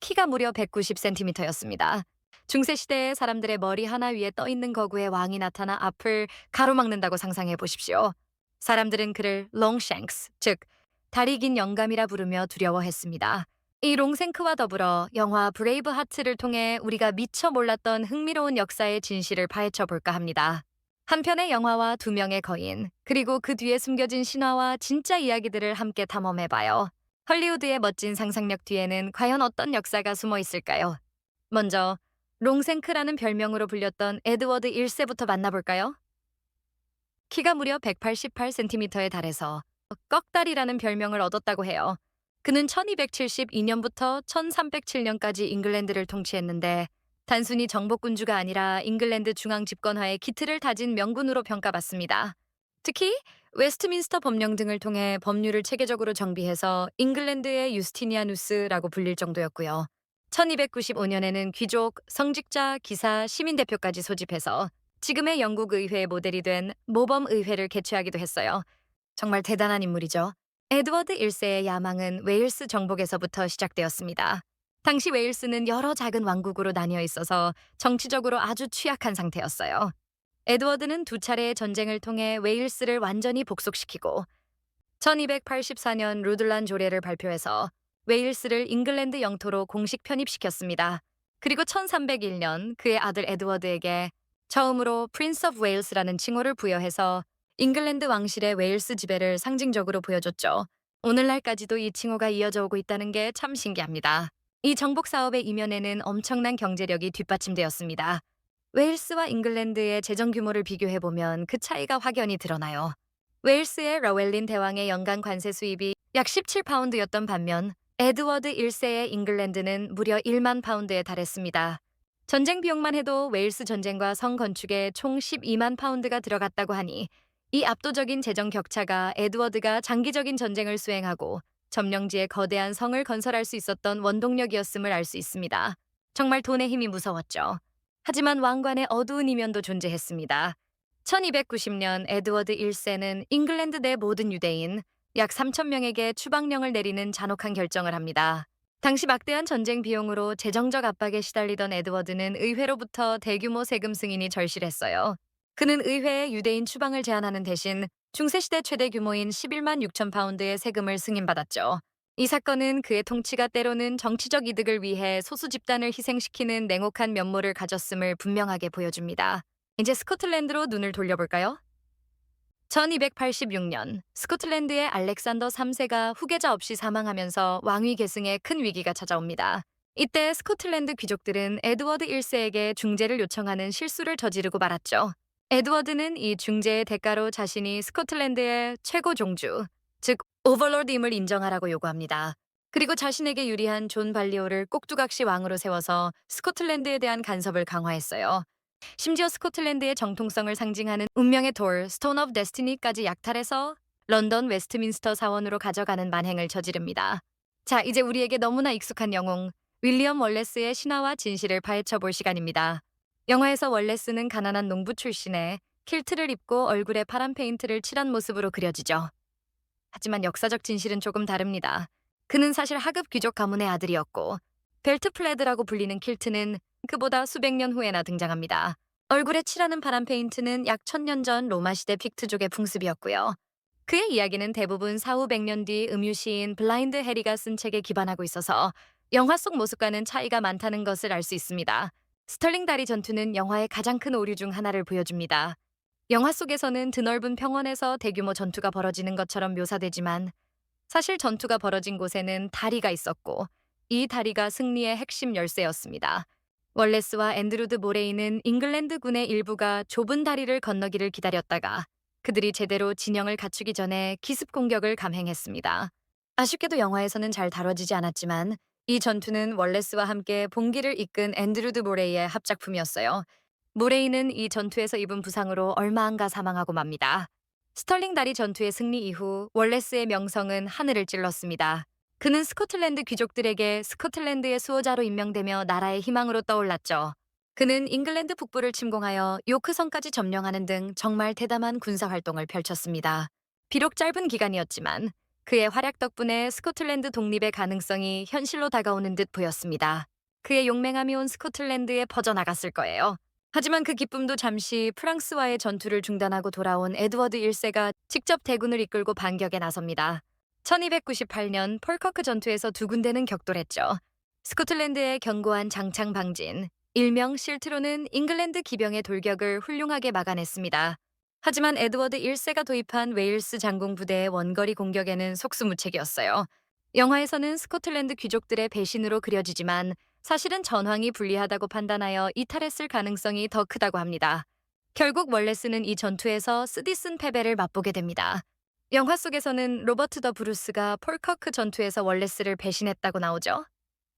키가 무려 190cm였습니다. 중세시대에 사람들의 머리 하나 위에 떠 있는 거구의 왕이 나타나 앞을 가로막는다고 상상해 보십시오. 사람들은 그를 롱샹크스, 즉 다리 긴 영감이라 부르며 두려워했습니다. 이 롱생크와 더불어 영화 브레이브 하트를 통해 우리가 미처 몰랐던 흥미로운 역사의 진실을 파헤쳐 볼까 합니다. 한 편의 영화와 두 명의 거인, 그리고 그 뒤에 숨겨진 신화와 진짜 이야기들을 함께 탐험해봐요. 헐리우드의 멋진 상상력 뒤에는 과연 어떤 역사가 숨어 있을까요? 먼저 롱생크라는 별명으로 불렸던 에드워드 1세부터 만나볼까요? 키가 무려 188cm에 달해서 꺽다리라는 별명을 얻었다고 해요. 그는 1272년부터 1307년까지 잉글랜드를 통치했는데 단순히 정복군주가 아니라 잉글랜드 중앙 집권화의 기틀을 다진 명군으로 평가받습니다. 특히 웨스트민스터 법령 등을 통해 법률을 체계적으로 정비해서 잉글랜드의 유스티니아누스라고 불릴 정도였고요. 1295년에는 귀족, 성직자, 기사, 시민대표까지 소집해서 지금의 영국 의회의 모델이 된 모범의회를 개최하기도 했어요. 정말 대단한 인물이죠. 에드워드 1세의 야망은 웨일스 정복에서부터 시작되었습니다. 당시 웨일스는 여러 작은 왕국으로 나뉘어 있어서 정치적으로 아주 취약한 상태였어요. 에드워드는 두 차례의 전쟁을 통해 웨일스를 완전히 복속시키고 1284년 루들란 조례를 발표해서 웨일스를 잉글랜드 영토로 공식 편입시켰습니다. 그리고 1301년 그의 아들 에드워드에게 처음으로 프린스 오브 웨일스라는 칭호를 부여해서 잉글랜드 왕실의 웨일스 지배를 상징적으로 보여줬죠. 오늘날까지도 이 칭호가 이어져 오고 있다는 게 참 신기합니다. 이 정복 사업의 이면에는 엄청난 경제력이 뒷받침되었습니다. 웨일스와 잉글랜드의 재정 규모를 비교해보면 그 차이가 확연히 드러나요. 웨일스의 러웰린 대왕의 연간 관세 수입이 약 17파운드였던 반면 에드워드 1세의 잉글랜드는 무려 1만 파운드에 달했습니다. 전쟁 비용만 해도 웨일스 전쟁과 성 건축에 총 12만 파운드가 들어갔다고 하니 이 압도적인 재정 격차가 에드워드가 장기적인 전쟁을 수행하고 점령지에 거대한 성을 건설할 수 있었던 원동력이었음을 알 수 있습니다. 정말 돈의 힘이 무서웠죠. 하지만 왕관의 어두운 이면도 존재했습니다. 1290년 에드워드 1세는 잉글랜드 내 모든 유대인 약 3천 명에게 추방령을 내리는 잔혹한 결정을 합니다. 당시 막대한 전쟁 비용으로 재정적 압박에 시달리던 에드워드는 의회로부터 대규모 세금 승인이 절실했어요. 그는 의회에 유대인 추방을 제한하는 대신 중세시대 최대 규모인 11만 6천 파운드의 세금을 승인받았죠. 이 사건은 그의 통치가 때로는 정치적 이득을 위해 소수 집단을 희생시키는 냉혹한 면모를 가졌음을 분명하게 보여줍니다. 이제 스코틀랜드로 눈을 돌려볼까요? 1286년 스코틀랜드의 알렉산더 3세가 후계자 없이 사망하면서 왕위 계승에 큰 위기가 찾아옵니다. 이때 스코틀랜드 귀족들은 에드워드 1세에게 중재를 요청하는 실수를 저지르고 말았죠. 에드워드는 이 중재의 대가로 자신이 스코틀랜드의 최고 종주, 즉 오버로드임을 인정하라고 요구합니다. 그리고 자신에게 유리한 존 발리오를 꼭두각시 왕으로 세워서 스코틀랜드에 대한 간섭을 강화했어요. 심지어 스코틀랜드의 정통성을 상징하는 운명의 돌, 스톤 오브 데스티니까지 약탈해서 런던 웨스트민스터 사원으로 가져가는 만행을 저지릅니다. 자, 이제 우리에게 너무나 익숙한 영웅, 윌리엄 월레스의 신화와 진실을 파헤쳐 볼 시간입니다. 영화에서 월레스는 가난한 농부 출신에 킬트를 입고 얼굴에 파란 페인트를 칠한 모습으로 그려지죠. 하지만 역사적 진실은 조금 다릅니다. 그는 사실 하급 귀족 가문의 아들이었고 벨트 플레드라고 불리는 킬트는 그보다 수백 년 후에나 등장합니다. 얼굴에 칠하는 파란 페인트는 약 1000년 전 로마 시대 픽트족의 풍습이었고요. 그의 이야기는 대부분 사후 100년 뒤 음유 시인 블라인드 해리가 쓴 책에 기반하고 있어서 영화 속 모습과는 차이가 많다는 것을 알 수 있습니다. 스털링 다리 전투는 영화의 가장 큰 오류 중 하나를 보여줍니다. 영화 속에서는 드넓은 평원에서 대규모 전투가 벌어지는 것처럼 묘사되지만 사실 전투가 벌어진 곳에는 다리가 있었고 이 다리가 승리의 핵심 열쇠였습니다. 월레스와 앤드루드 모레이는 잉글랜드군의 일부가 좁은 다리를 건너기를 기다렸다가 그들이 제대로 진영을 갖추기 전에 기습 공격을 감행했습니다. 아쉽게도 영화에서는 잘 다뤄지지 않았지만 이 전투는 월레스와 함께 봉기를 이끈 앤드루드 모레이의 합작품이었어요. 모레이는 이 전투에서 입은 부상으로 얼마 안가 사망하고 맙니다. 스털링 다리 전투의 승리 이후 월레스의 명성은 하늘을 찔렀습니다. 그는 스코틀랜드 귀족들에게 스코틀랜드의 수호자로 임명되며 나라의 희망으로 떠올랐죠. 그는 잉글랜드 북부를 침공하여 요크성까지 점령하는 등 정말 대담한 군사 활동을 펼쳤습니다. 비록 짧은 기간이었지만 그의 활약 덕분에 스코틀랜드 독립의 가능성이 현실로 다가오는 듯 보였습니다. 그의 용맹함이 온 스코틀랜드에 퍼져나갔을 거예요. 하지만 그 기쁨도 잠시 프랑스와의 전투를 중단하고 돌아온 에드워드 1세가 직접 대군을 이끌고 반격에 나섭니다. 1298년 펄커크 전투에서 두 군데는 격돌했죠. 스코틀랜드의 견고한 장창 방진, 일명 실트로는 잉글랜드 기병의 돌격을 훌륭하게 막아냈습니다. 하지만 에드워드 1세가 도입한 웨일스 장공 부대의 원거리 공격에는 속수무책이었어요. 영화에서는 스코틀랜드 귀족들의 배신으로 그려지지만 사실은 전황이 불리하다고 판단하여 이탈했을 가능성이 더 크다고 합니다. 결국 월레스는 이 전투에서 쓰디쓴 패배를 맛보게 됩니다. 영화 속에서는 로버트 더 브루스가 폴커크 전투에서 월레스를 배신했다고 나오죠.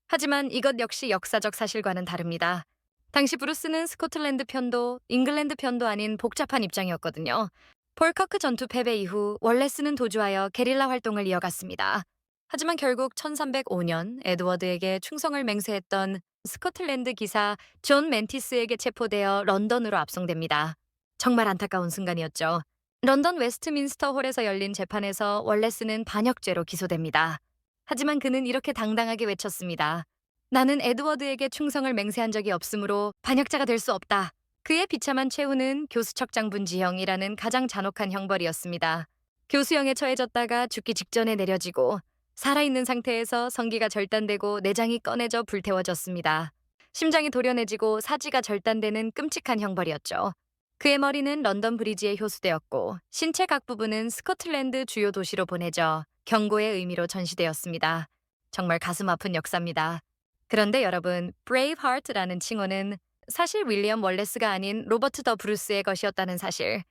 하지만 이것 역시 역사적 사실과는 다릅니다. 당시 브루스는 스코틀랜드 편도 잉글랜드 편도 아닌 복잡한 입장이었거든요. 폴커크 전투 패배 이후 월레스는 도주하여 게릴라 활동을 이어갔습니다. 하지만 결국 1305년 에드워드에게 충성을 맹세했던 스코틀랜드 기사 존 멘티스에게 체포되어 런던으로 압송됩니다. 정말 안타까운 순간이었죠. 런던 웨스트민스터 홀에서 열린 재판에서 월레스는 반역죄로 기소됩니다. 하지만 그는 이렇게 당당하게 외쳤습니다. 나는 에드워드에게 충성을 맹세한 적이 없으므로 반역자가 될 수 없다. 그의 비참한 최후는 교수척 장분 지형이라는 가장 잔혹한 형벌이었습니다. 교수형에 처해졌다가 죽기 직전에 내려지고 살아있는 상태에서 성기가 절단되고 내장이 꺼내져 불태워졌습니다. 심장이 도련해지고 사지가 절단되는 끔찍한 형벌이었죠. 그의 머리는 런던 브리지에 효수되었고 신체 각 부분은 스코틀랜드 주요 도시로 보내져 경고의 의미로 전시되었습니다. 정말 가슴 아픈 역사입니다. 그런데 여러분, 브레이브하트라는 칭호는 사실 윌리엄 월레스가 아닌 로버트 더 브루스의 것이었다는 사실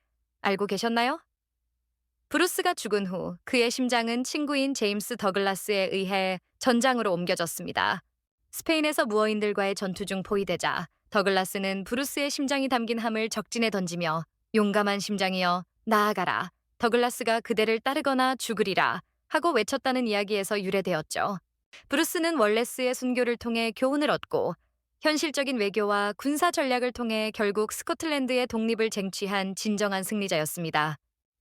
알고 계셨나요? 브루스가 죽은 후 그의 심장은 친구인 제임스 더글라스에 의해 전장으로 옮겨졌습니다. 스페인에서 무어인들과의 전투 중 포위되자 더글라스는 브루스의 심장이 담긴 함을 적진에 던지며 용감한 심장이여 나아가라. 더글라스가 그대를 따르거나 죽으리라 하고 외쳤다는 이야기에서 유래되었죠. 브루스는 월레스의 순교를 통해 교훈을 얻고 현실적인 외교와 군사 전략을 통해 결국 스코틀랜드의 독립을 쟁취한 진정한 승리자였습니다.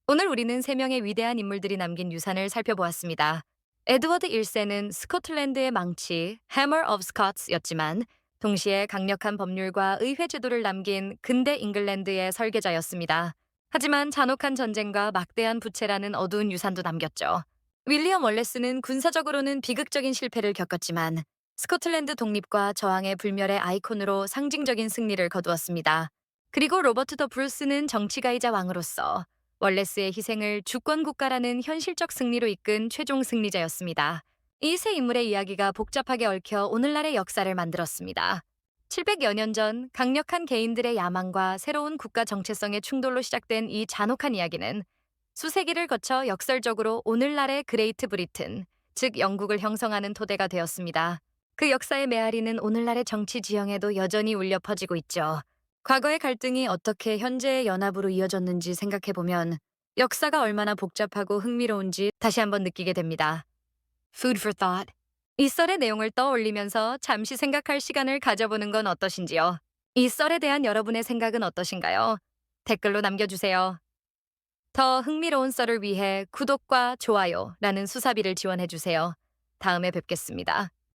오늘 우리는 3명의 위대한 인물들이 남긴 유산을 살펴보았습니다. 에드워드 1세는 스코틀랜드의 망치, Hammer of Scots였지만 동시에 강력한 법률과 의회 제도를 남긴 근대 잉글랜드의 설계자였습니다. 하지만 잔혹한 전쟁과 막대한 부채라는 어두운 유산도 남겼죠. 윌리엄 월레스는 군사적으로는 비극적인 실패를 겪었지만 스코틀랜드 독립과 저항의 불멸의 아이콘으로 상징적인 승리를 거두었습니다. 그리고 로버트 더 브루스는 정치가이자 왕으로서 월레스의 희생을 주권 국가라는 현실적 승리로 이끈 최종 승리자였습니다. 이 세 인물의 이야기가 복잡하게 얽혀 오늘날의 역사를 만들었습니다. 700여 년 전 강력한 개인들의 야망과 새로운 국가 정체성의 충돌로 시작된 이 잔혹한 이야기는 수세기를 거쳐 역설적으로 오늘날의 그레이트 브리튼, 즉 영국을 형성하는 토대가 되었습니다. 그 역사의 메아리는 오늘날의 정치 지형에도 여전히 울려 퍼지고 있죠. 과거의 갈등이 어떻게 현재의 연합으로 이어졌는지 생각해보면 역사가 얼마나 복잡하고 흥미로운지 다시 한번 느끼게 됩니다. Food for thought. 이 썰의 내용을 떠올리면서 잠시 생각할 시간을 가져보는 건 어떠신지요? 이 썰에 대한 여러분의 생각은 어떠신가요? 댓글로 남겨주세요. 더 흥미로운 썰을 위해 구독과 좋아요라는 수사비를 지원해주세요. 다음에 뵙겠습니다.